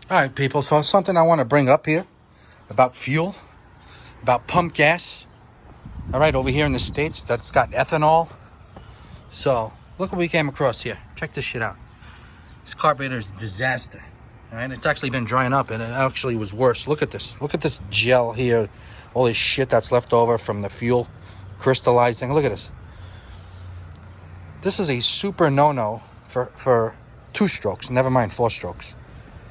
All right, people. So something I want to bring up here about fuel, about pump gas. All right, over here in the States, that's got ethanol. So look what we came across here. Check this shit out. This carburetor is a disaster. All right, it's actually been drying up, and it actually was worse. Look at this. Look at this gel here. All this shit that's left over from the fuel crystallizing. Look at this. This is a super no-no for 2 strokes. Never mind 4 strokes.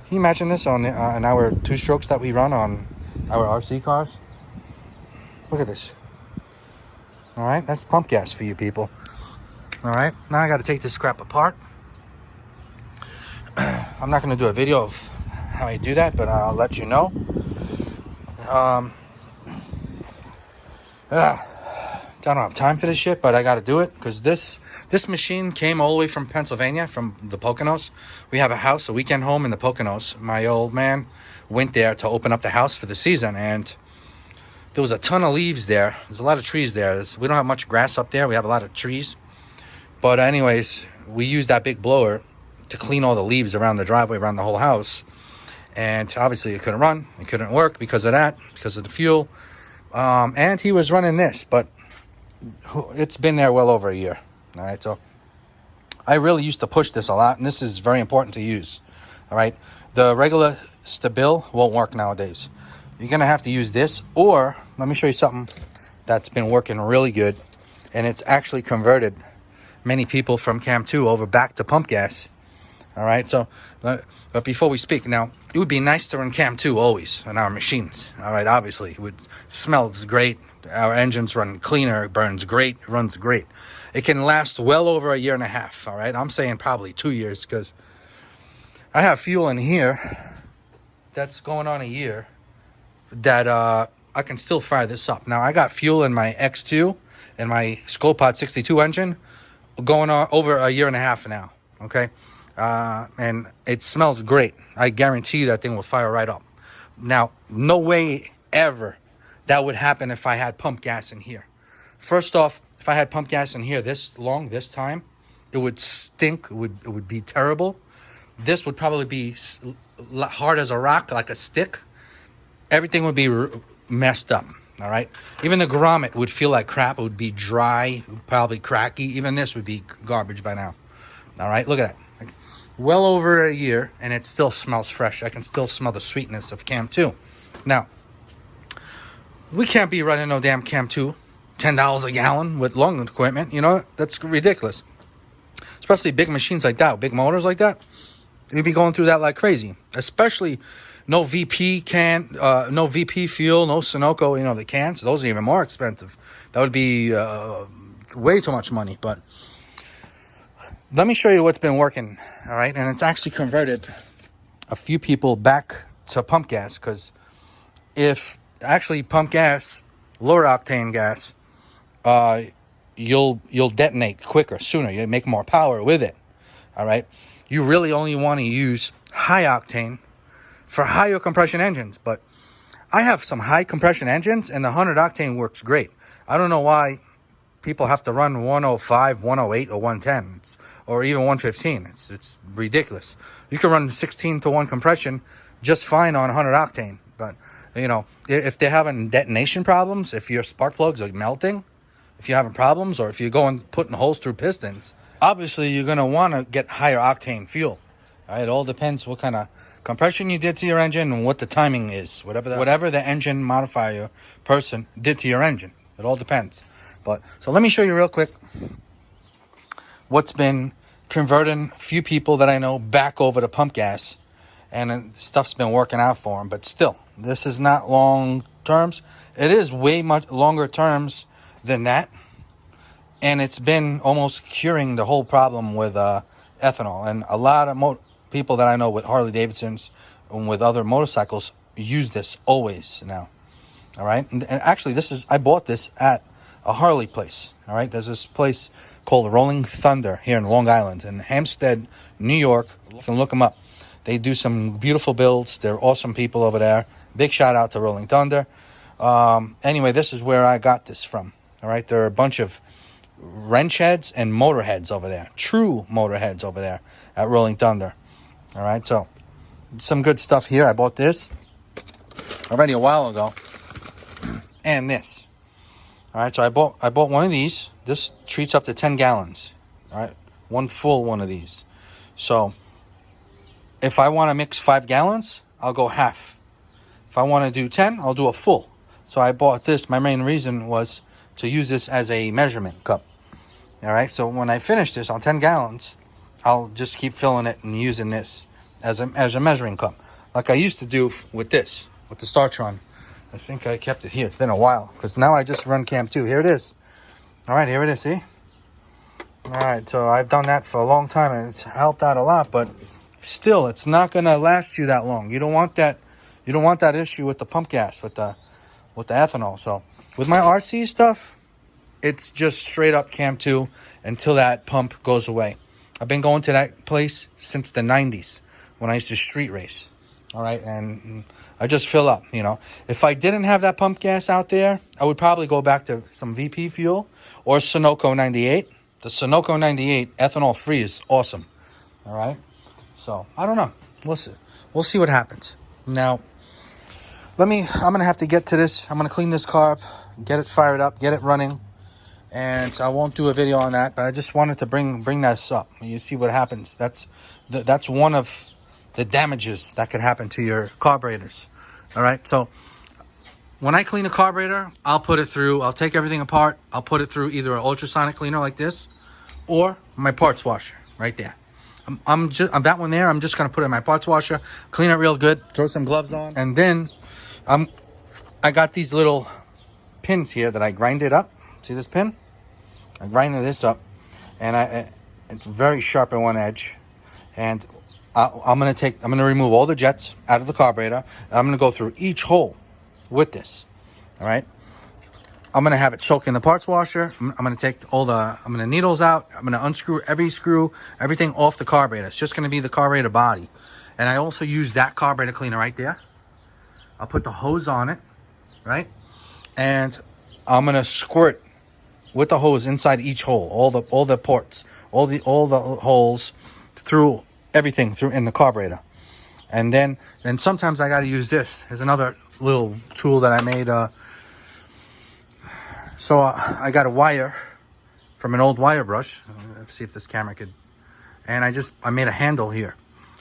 Can you imagine this on our 2 strokes that we run on our RC cars? Look at this. All right, that's pump gas for you people. All right, now I got to take this crap apart. I'm not going to do a video of how I do that, but I'll let you know. I don't have time for this shit, but I got to do it because this machine came all the way from Pennsylvania, from the Poconos. We have a house, a weekend home in the Poconos. My old man went there to open up the house for the season, and there was a ton of leaves there. There's a lot of trees there. We don't have much grass up there. We have a lot of trees. But anyways, we used that big blower to clean all the leaves around the driveway, around the whole house. And obviously it couldn't run. It couldn't work because of that, because of the fuel. And he was running this, but it's been there well over a year. All right, so I really used to push this a lot, and this is very important to use. All right, the regular Stabil won't work nowadays. You're gonna have to use this, or let me show you something that's been working really good, and it's actually converted many people from Cam 2 over back to pump gas. All right, so but before we speak, now it would be nice to run Cam 2 always on our machines. All right, obviously it would smells great. Our engines run cleaner, it burns great, it runs great. It can last well over a year and a half. All right, I'm saying probably 2 years because I have fuel in here that's going on a year that I can still fire this up. Now I got fuel in my X2 and my Scopod 62 engine going on over a year and a half now. Okay. And it smells great. I guarantee you that thing will fire right up. Now, no way ever that would happen if I had pump gas in here. First off, if I had pump gas in here this long, this time, it would stink. It would be terrible. This would probably be hard as a rock, like a stick. Everything would be messed up. All right. Even the grommet would feel like crap. It would be dry, probably cracky. Even this would be garbage by now. All right. Look at that. Well over a year, and it still smells fresh. I can still smell the sweetness of Cam 2. Now, we can't be running no damn Cam 2, $10 a gallon with long equipment. You know, that's ridiculous. Especially big machines like that, big motors like that. You'd be going through that like crazy. Especially no VP no VP fuel, no Sunoco, you know, the cans. Those are even more expensive. That would be way too much money, but let me show you what's been working, all right? And it's actually converted a few people back to pump gas, because if actually pump gas, lower octane gas, you'll detonate quicker, sooner. You make more power with it, all right? You really only want to use high octane for higher compression engines, but I have some high compression engines, and the 100 octane works great. I don't know why people have to run 105, 108, or 110, or even 115. It's ridiculous. You can run 16 to 1 compression just fine on 100 octane. But, you know, if they're having detonation problems, if your spark plugs are melting, if you're having problems, or if you're putting holes through pistons, obviously you're going to want to get higher octane fuel. All right? It all depends what kind of compression you did to your engine and what the timing is. Whatever the engine modifier person did to your engine. It all depends. But so let me show you real quick what's been converting a few people that I know back over to pump gas, and stuff's been working out for them. But still, this is not long terms. It is way much longer terms than that, and it's been almost curing the whole problem with ethanol. And a lot of people that I know with Harley Davidsons and with other motorcycles use this always now. All right, and actually, I bought this at a Harley place. All right, there's this place called Rolling Thunder here in Long Island in Hampstead, New York. You can look them up. They do some beautiful builds. They're awesome people over there. Big shout out to Rolling Thunder. Anyway, this is where I got this from. All right, there are a bunch of wrench heads and motor heads over there. True motor heads over there at Rolling Thunder. All right, so some good stuff here. I bought this already a while ago, and this. All right, so I bought one of these. This treats up to 10 gallons. All right, one full one of these. So if I want to mix 5 gallons, I'll go half. If I want to do 10, I'll do a full. So I bought this. My main reason was to use this as a measurement cup. All right, so when I finish this on 10 gallons, I'll just keep filling it and using this as a measuring cup, like I used to do with this, with the Startron. I think I kept it here. It's been a while, because now I just run Cam 2. Here it is. All right, here it is, see? All right, so I've done that for a long time, and it's helped out a lot, but still, it's not going to last you that long. You don't want that. You don't want that issue with the pump gas, with the ethanol. So with my RC stuff, it's just straight up Cam 2 until that pump goes away. I've been going to that place since the 90s when I used to street race. All right, and I just fill up, you know. If I didn't have that pump gas out there, I would probably go back to some VP fuel or Sunoco 98. The Sunoco 98 ethanol free is awesome. All right, so I don't know. We'll see what happens. Now, I'm gonna have to get to this. I'm gonna clean this carb, get it fired up, get it running, and I won't do a video on that. But I just wanted to bring this up. You see what happens. That's one of the damages that could happen to your carburetors. All right, so when I clean a carburetor, I'll take everything apart. I'll put it through either an ultrasonic cleaner like this or my parts washer right there. I'm that one there. I'm just gonna put it in my parts washer, clean it real good, throw some gloves on, and then I got these little pins here that I grinded up. See this pin? I grinded this up, and it's very sharp on one edge, and I'm gonna remove all the jets out of the carburetor. I'm gonna go through each hole with this. All right. I'm gonna have it soak in the parts washer. I'm gonna take I'm gonna needles out. I'm gonna unscrew every screw, everything off the carburetor. It's just gonna be the carburetor body. And I also use that carburetor cleaner right there. I'll put the hose on it, right? And I'm gonna squirt with the hose inside each hole, all the ports, all the holes through everything through in the carburetor. And then sometimes I gotta use this. There's another little tool that I made. So I got a wire from an old wire brush. Let's see if this camera could. And I made a handle here.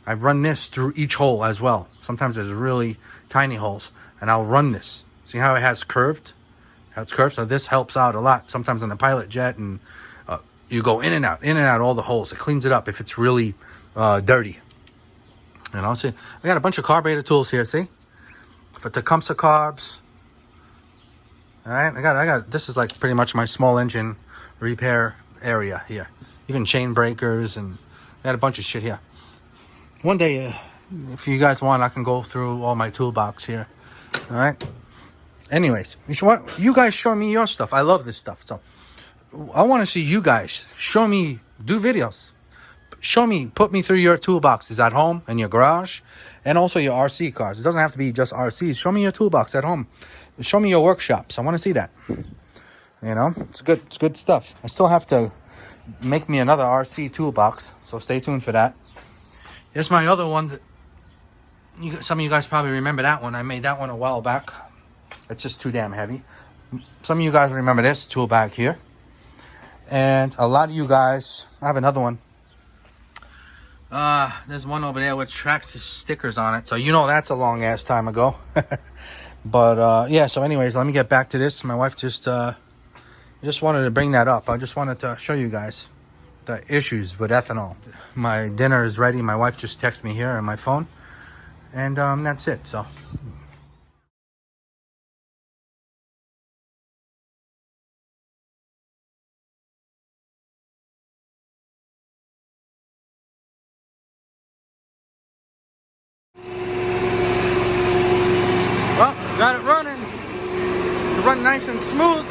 I run this through each hole as well. Sometimes there's really tiny holes, and I'll run this. See how it has curved? How it's curved? So this helps out a lot. Sometimes on the pilot jet, and you go in and out all the holes. It cleans it up if it's really dirty. You know, see, I got a bunch of carburetor tools here. See, for Tecumseh carbs. All right, I got. This is like pretty much my small engine repair area here. Even chain breakers, and I got a bunch of shit here. One day, if you guys want, I can go through all my toolbox here. All right. Anyways, you guys show me your stuff. I love this stuff. So I want to see you guys show me, do videos. Show me, put me through your toolboxes at home, in your garage, and also your RC cars. It doesn't have to be just RCs. Show me your toolbox at home. Show me your workshops. I want to see that. You know, it's good. It's good stuff. I still have to make me another RC toolbox, so stay tuned for that. Here's my other one. Some of you guys probably remember that one. I made that one a while back. It's just too damn heavy. Some of you guys remember this tool bag here. And a lot of you guys, I have another one. There's one over there with tracks stickers on it. So you know that's a long ass time ago. But yeah, so anyways, let me get back to this. My wife just wanted to bring that up. I just wanted to show you guys the issues with ethanol. My dinner is ready. My wife just texted me here on my phone. And that's it. So well, got it running. It's run nice and smooth.